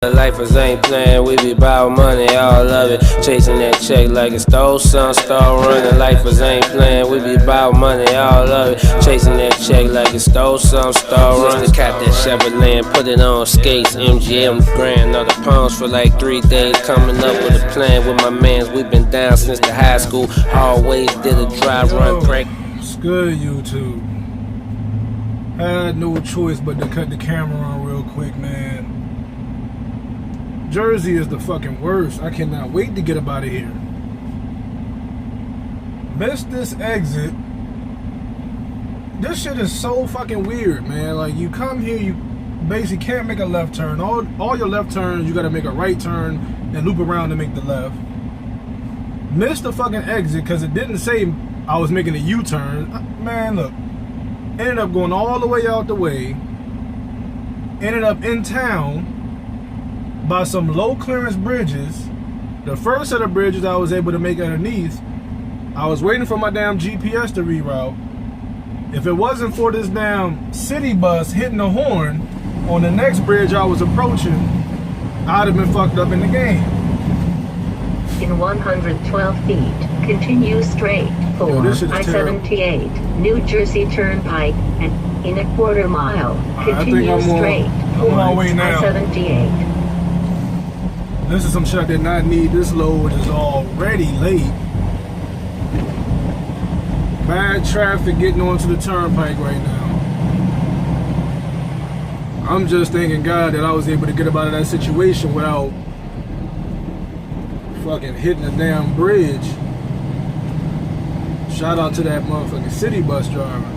Lifers ain't playing, we be bout money, all of it. Chasing that check like it stole some, start running. Lifers ain't playing, we be bout money, all of it. Chasing that check like it stole some, start running. Cap that Chevrolet and put it on skates. MGM grand, all the pounds for like 3 days. Coming up with a plan with my mans, we been down since the high school. Always did a dry run break. It's good, YouTube. Had no choice but to cut the camera on real quick, man. Jersey is the fucking worst. I cannot wait to get up out of here. Missed this exit. This shit is so fucking weird, man. Like, you come here, you basically can't make a left turn. All your left turns, you gotta make a right turn and loop around to make the left. Missed the fucking exit because it didn't say I was making a U-turn. Man, look. Ended up going all the way out the way. Ended up in town by some low clearance bridges. The first set of bridges I was able to make underneath, I was waiting for my damn GPS to reroute. If it wasn't for this damn city bus hitting the horn on the next bridge I was approaching, I'd have been fucked up in the game. In 112 feet, continue straight for I-78, New Jersey Turnpike, and in a quarter mile, continue straight for I-78. This is some shit I did not need. This load is already late. Bad traffic getting onto the turnpike right now. I'm just thanking God that I was able to get up out of that situation without fucking hitting the damn bridge. Shout out to that motherfucking city bus driver.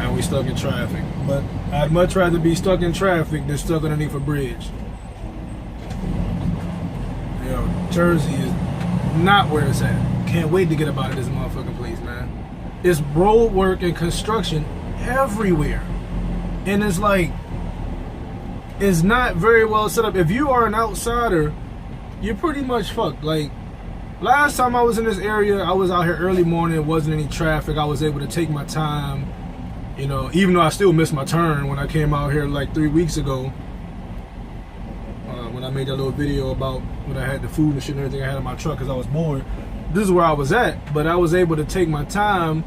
And we stuck in traffic. But I'd much rather be stuck in traffic than stuck underneath a bridge. You know, Jersey is not where it's at. Can't wait to get up out of this motherfucking place, man. It's road work and construction everywhere. And it's like, it's not very well set up. If you are an outsider, you're pretty much fucked. Like, last time I was in this area, I was out here early morning, there wasn't any traffic. I was able to take my time. You know, even though I still missed my turn when I came out here like 3 weeks ago, when I made that little video about when I had the food and shit and everything I had in my truck because I was bored. This is where I was at, but I was able to take my time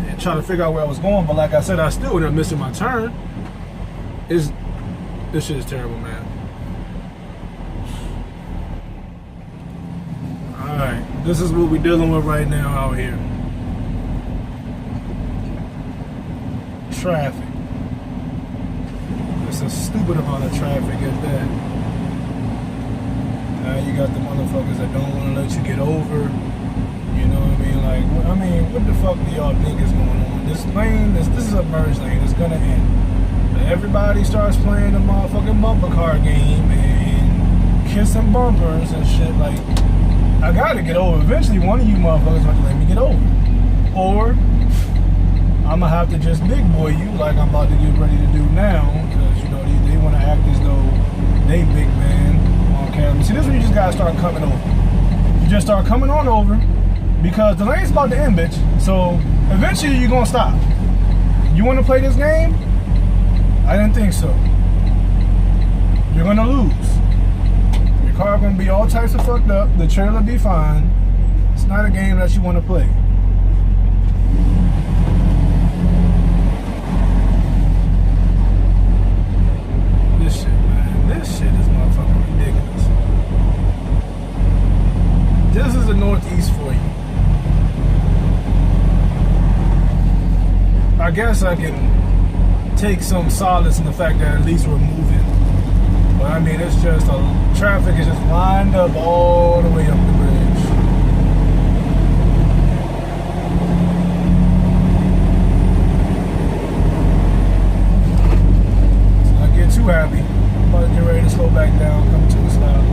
and try to figure out where I was going. But like I said, I still ended up missing my turn. This shit is terrible, man. All right, this is what we're dealing with right now out here. Traffic. It's a stupid amount of traffic at that. Now you got the motherfuckers that don't want to let you get over. You know what I mean? Like, what the fuck do y'all think is going on? This lane, this is a merge lane. It's gonna end. And everybody starts playing the motherfucking bumper car game and kissing bumpers and shit. Like, I gotta get over. Eventually, one of you motherfuckers have to let me get over, or I'm gonna have to just big boy you like I'm about to get ready to do now, because you know they want to act as though they big man on camera. See, this is when you just gotta start coming over. You just start coming on over because the lane's about to end, bitch. So eventually you're gonna stop. You want to play this game? I didn't think so. You're gonna lose. Your car gonna be all types of fucked up. The trailer be fine. It's not a game that you want to play. This shit is motherfucking ridiculous. This is the Northeast for you. I guess I can take some solace in the fact that at least we're moving. But I mean, it's just traffic is just lined up all the way up the bridge. Let's not get too happy. About to get ready to slow back down, come to a stop.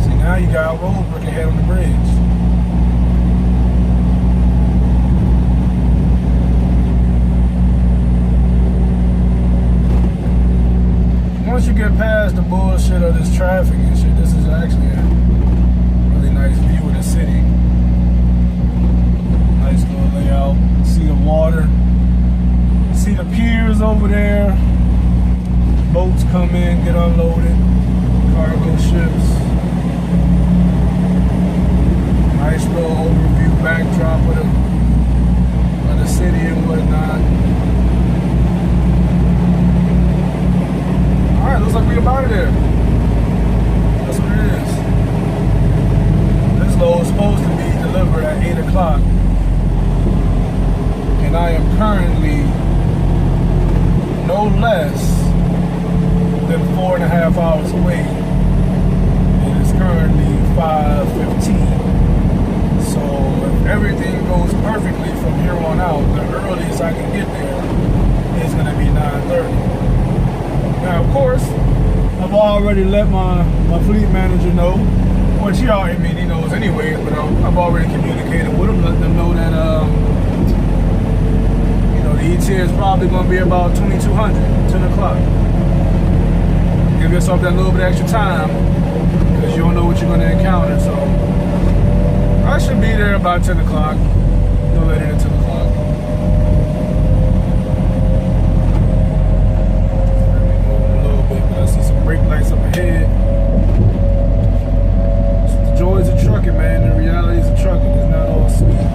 See, now you got a road brick ahead on the bridge. Once you get past the bullshit of this traffic and shit, this is actually a really nice view of the city. containers over there. Boats come in, get unloaded. Cargo ships. Nice little overview backdrop of the city and whatnot. Alright, looks like we about it there. That's what it is. This load is supposed to be delivered at 8 o'clock. And I am currently no less than 4.5 hours away. It is currently 5:15. So if everything goes perfectly from here on out, the earliest I can get there is going to be 9:30. Now, of course, I've already let my fleet manager know, which he knows anyways, but I've already communicated with him, let them know that, the ETA is probably going to be about 2200, 10 o'clock. Give yourself that little bit of extra time, because you don't know what you're going to encounter, so I should be there about 10 o'clock, no later than 10 o'clock. I see some brake lights up ahead. It's the joys of trucking, man. The realities of trucking is not all sweet.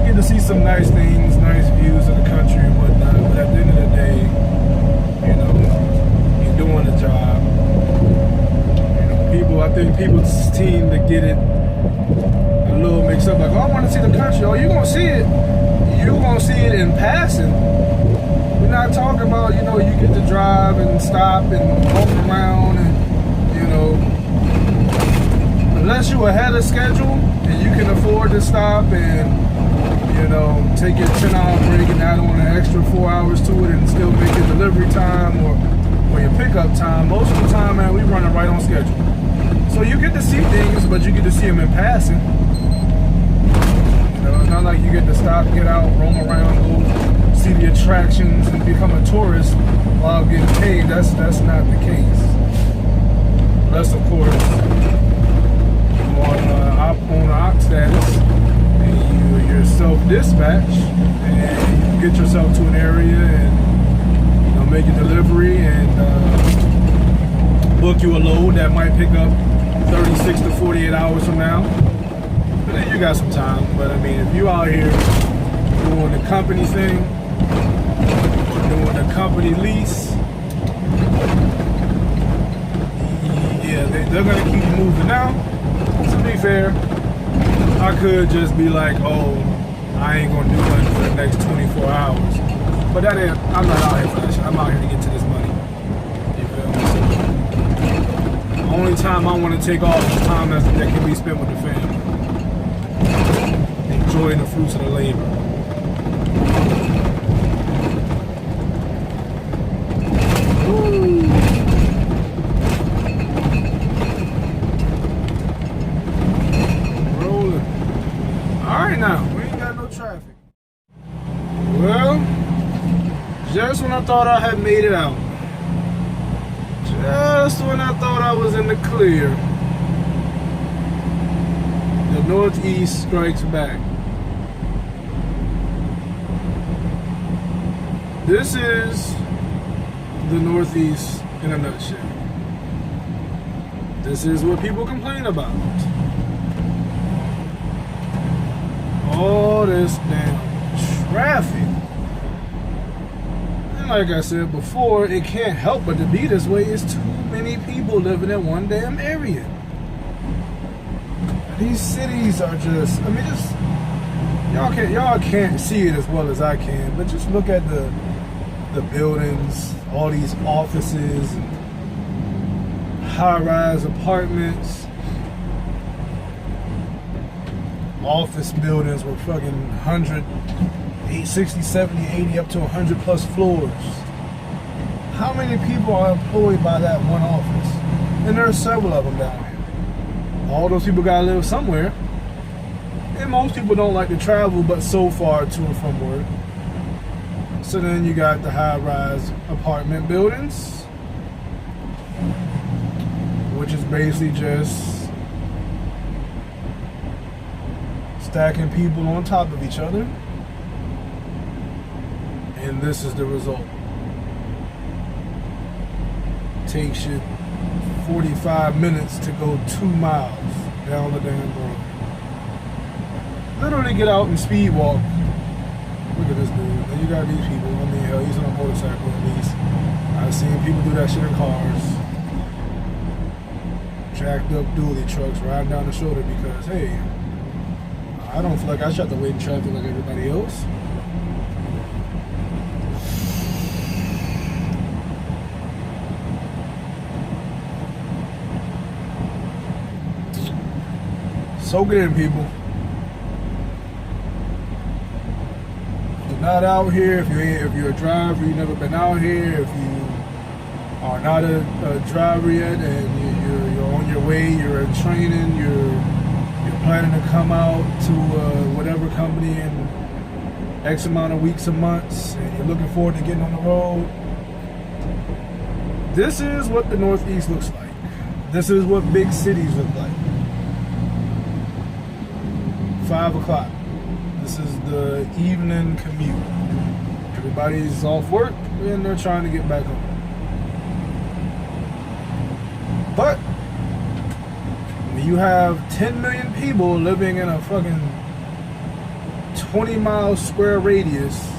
You get to see some nice things, nice views of the country and whatnot, but at the end of the day, you're doing the job. I think people seem to get it a little mixed up. Like, oh, I want to see the country. Oh, you're going to see it. You're going to see it in passing. We're not talking about, you get to drive and stop and walk around and, unless you're ahead of schedule and you can afford to stop and, take your 10-hour break and add on an extra 4 hours to it and still make your delivery time or your pickup time. Most of the time, man, we running right on schedule. So you get to see things, but you get to see them in passing. It's not like you get to stop, get out, roam around, go see the attractions and become a tourist while getting paid. That's not the case. Unless, of course, on the opt status and you're self-dispatch and you get yourself to an area and make a delivery and book you a load that might pick up 36 to 48 hours from now. But then you got some time. But if you out here doing the company thing, doing the company lease, yeah, they're gonna keep you moving. Now, to be fair, I could just be like, oh, I ain't gonna do nothing for the next 24 hours. But I'm not out here for that shit. I'm out here to get to this money. You feel me? The only time I want to take off is time that can be spent with the family. Enjoying the fruits of the labor. Woo. Rolling. Alright now, we ain't got no traffic. Well, just when I thought I had made it out, just when I thought I was in the clear, the Northeast strikes back. This is the Northeast in a nutshell. This is what people complain about. All this damn traffic. Like I said before, it can't help but to be this way. It's too many people living in one damn area. These cities are just, y'all can't see it as well as I can, but just look at the buildings, all these offices, high-rise apartments, office buildings with fucking 100, 60, 70, 80, up to 100 plus floors. How many people are employed by that one office? And there are several of them down here. All those people gotta live somewhere. And most people don't like to travel but so far to and from work. So then you got the high-rise apartment buildings, which is basically just stacking people on top of each other. And this is the result. Takes you 45 minutes to go 2 miles down the damn road. Literally get out and speed walk. Look at this dude. Then you got these people. I mean, hell, he's on a motorcycle at least. I've seen people do that shit in cars. Jacked up dually trucks riding down the shoulder because, hey, I don't feel like I should have to wait in traffic like everybody else. Soak it in, people. If you're not out here, if you're a driver, you've never been out here, if you are not a driver yet and you're on your way, you're in training, you're planning to come out to whatever company in X amount of weeks or months, and you're looking forward to getting on the road, this is what the Northeast looks like. This is what big cities look like. 5 o'clock. This is the evening commute. Everybody's off work and they're trying to get back home. But when you have 10 million people living in a fucking 20-mile square radius,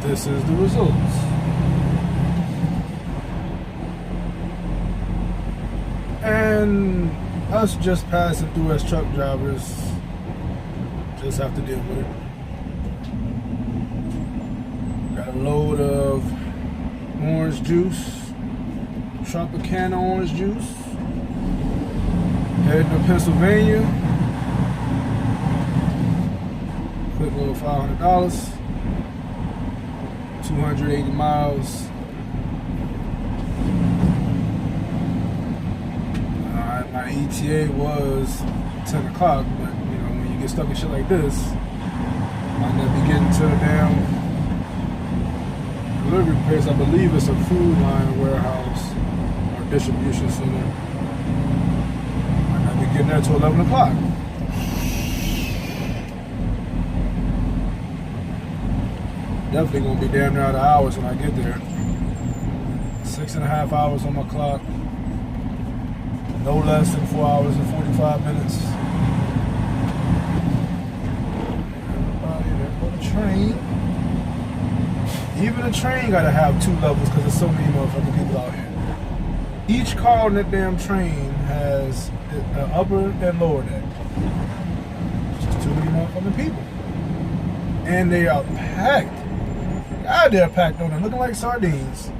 this is the results. And us just passing through as truck drivers just have to deal with it. Got a load of orange juice, Tropicana orange juice. Heading to Pennsylvania. Quick little $500. 280 miles. My ETA was 10 o'clock, but you know, when you get stuck in shit like this, might not be getting to the damn delivery place. I believe it's a food line warehouse or distribution center. Might not be getting there till 11 o'clock. Definitely gonna be damn near out of hours when I get there. 6.5 hours on my clock. No less than 4 hours and 45 minutes. Everybody there for the train. Even the train gotta have 2 levels because there's so many motherfucking people out here. Each car on that damn train has an upper and lower deck. Just too many motherfucking people. And they are packed. God, they're packed on them, looking like sardines.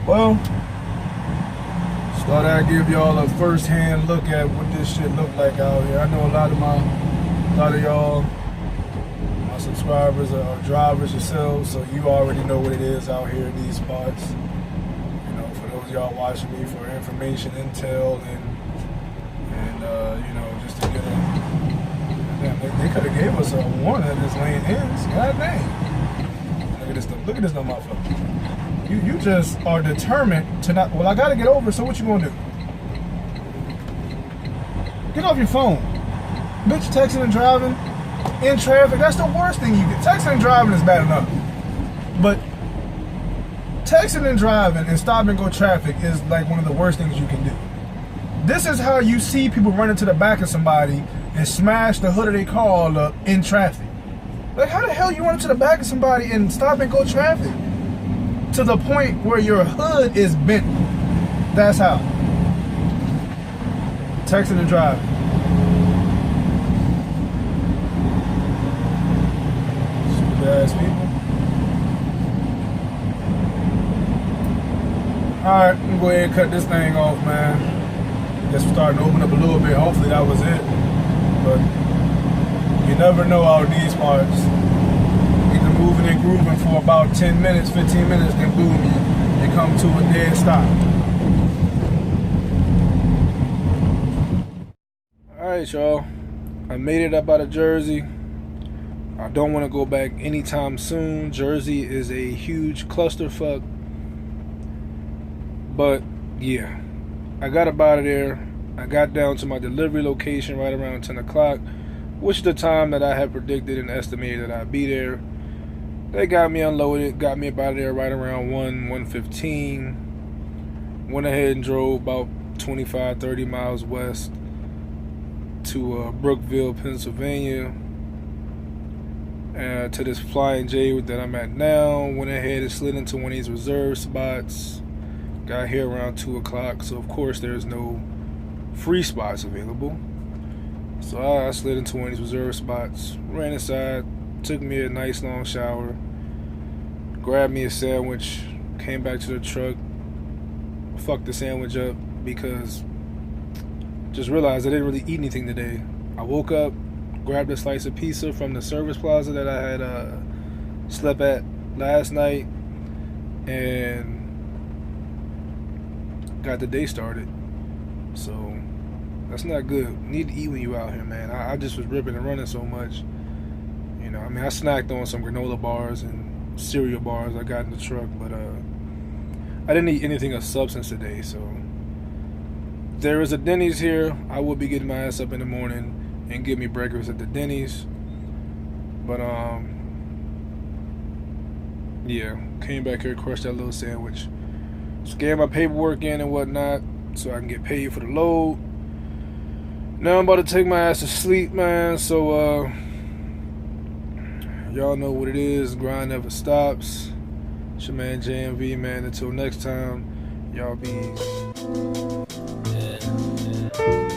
Well, just thought I'd give y'all a first-hand look at what this shit look like out here. I know a lot of y'all, my subscribers are drivers yourselves, so you already know what it is out here in these spots. You know, for those of y'all watching me for information, intel, and you know, just to get a, damn, they could have gave us a warning that this lane ends. God dang. Look at this dumb motherfucker. You just are determined to not. Well, I gotta get over. So what you gonna do? Get off your phone, bitch. Texting and driving in traffic. That's the worst thing you get. Texting and driving is bad enough, but texting and driving in stop and go traffic is like one of the worst things you can do. This is how you see people run into the back of somebody and smash the hood of their car all up in traffic. Like, how the hell you run into the back of somebody and stop and go traffic? To the point where your hood is bent. That's how. Texting and driving. Stupid ass people. Alright, I'm gonna go ahead and cut this thing off, man. Guess we're starting to open up a little bit. Hopefully that was it. But you never know out in these parts. Either moving and grooving for about 10 minutes, 15 minutes, then boom, you come to a dead stop. Alright, y'all. I made it up out of Jersey. I don't want to go back anytime soon. Jersey is a huge clusterfuck. But yeah, I got up out of there. I got down to my delivery location right around 10 o'clock, which is the time that I had predicted and estimated that I'd be there. They got me unloaded, got me up out of there right around 1:15. Went ahead and drove about 25, 30 miles west to Brookville, Pennsylvania, to this Flying J that I'm at now. Went ahead and slid into one of these reserve spots. Got here around 2 o'clock, so of course there's no free spots available. So I slid into one of these reserve spots, ran inside, took me a nice long shower, grabbed me a sandwich, came back to the truck, fucked the sandwich up because just realized I didn't really eat anything today. I woke up, grabbed a slice of pizza from the service plaza that I had slept at last night, and got the day started. So that's not good. You need to eat when you out here, man. I just was ripping and running so much. You know, I mean, I snacked on some granola bars and cereal bars I got in the truck, but I didn't eat anything of substance today. So there is a Denny's here. I will be getting my ass up in the morning and get me breakfast at the Denny's. But yeah, came back here, crushed that little sandwich, scanned my paperwork in and whatnot so I can get paid for the load. Now I'm about to take my ass to sleep, man. So y'all know what it is. Grind never stops. It's your man JMV, man. Until next time, y'all be. Yeah.